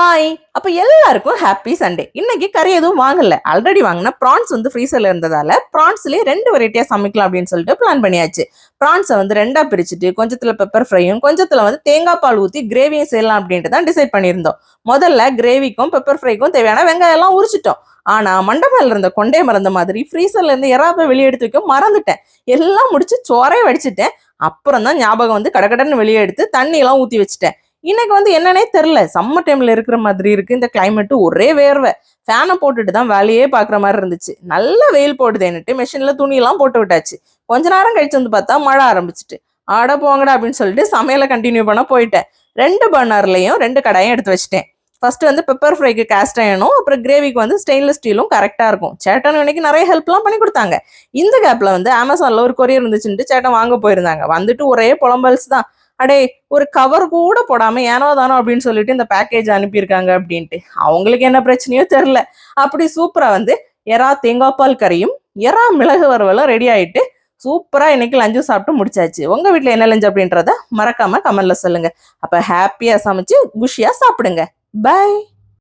Hi! அப்ப எல்லாருக்கும் happy Sunday. இன்னைக்கு கறி எதுவும் வாங்கல. ஆல்ரெடி வாங்குன ப்ரான்ஸ் ஃப்ரீசர்ல இருந்ததால, ப்ரான்ஸ்லயே 2 வெரைட்டியா சமைக்கலாம் அப்படின்னு சொல்லிட்டு பிளான் பண்ணியாச்சு. ப்ரான்ஸ 2ஆ பிரிச்சுட்டு, கொஞ்சத்துல பெப்பர் ஃப்ரையும், கொஞ்சத்துல தேங்காய் பால் ஊத்தி கிரேவியும் செய்யலாம் அப்படின்ட்டு தான் டிசைட் பண்ணியிருந்தோம். முதல்ல கிரேவிக்கும் பெப்பர் ஃப்ரைக்கும் தேவையான வெங்காயம் எல்லாம் உரிச்சிட்டோம். ஆனா மண்டபம்ல இருந்த கொண்டே மறந்த மாதிரி ஃப்ரீசர்ல இருந்து எறாவை வெளியே எடுத்து வைக்க மறந்துட்டேன். எல்லாம் முடிச்சு சோறைய வடிச்சிட்டேன். அப்புறம் தான் ஞாபகம் கடகடன்னு வெளியே எடுத்து தண்ணி எல்லாம் ஊத்தி வச்சுட்டேன். இன்னைக்கு என்னன்னே தெரியல. சம்மர் டைம்ல இருக்கிற மாதிரி இருக்கு. இந்த கிளைமேட் ஒரே வேர்வை. ஃபேனை போட்டுட்டு தான் வேலையே பாக்குற மாதிரி இருந்துச்சு. நல்ல வெயில் போட்டுதேன்னுட்டு மெஷின்ல துணி எல்லாம் போட்டு விட்டாச்சு. கொஞ்ச நேரம் கழிச்சு பார்த்தா மழை ஆரம்பிச்சுட்டு, ஆட போங்கடா அப்படின்னு சொல்லிட்டு சமையலை கண்டினியூ பண்ண போயிட்டேன். 2 பர்னர்லையும் 2 கடாயும் எடுத்து வச்சுட்டேன். ஃபர்ஸ்ட் பெப்பர் ஃப்ரைக்கு காஸ்ட் அயனும், அப்புறம் கிரேவிக்கு ஸ்டெயின்லெஸ் ஸ்டீலும் கரெக்டா இருக்கும். சேட்டன் இன்னைக்கு நிறைய ஹெல்ப்லாம் பண்ணி கொடுத்தாங்க. இந்த கேப்ல அமேசான்ல ஒரு கொரியர் இருந்துச்சுட்டு சேட்டன் வாங்க போயிருந்தாங்க. வந்துட்டு ஒரே புலம்பல்ஸ் தான். அடே, ஒரு கவர் கூட போடாம ஏனோ தானோ அப்படின்னு சொல்லிட்டு இந்த பேக்கேஜ் அனுப்பியிருக்காங்க அப்படின்ட்டு. அவங்களுக்கு என்ன பிரச்சனையோ தெரியல. அப்படி சூப்பரா எறா தேங்காய் பால் கறியும் எறா மிளகு வறுவலும் ரெடி ஆயிட்டு சூப்பரா இன்னைக்கு லஞ்சும் சாப்பிட்டு முடிச்சாச்சு. உங்க வீட்டுல என்ன லஞ்ச் அப்படின்றத மறக்காம கமெண்ட்ல சொல்லுங்க. அப்ப ஹாப்பியா சமைச்சு குஷியா சாப்பிடுங்க. பை.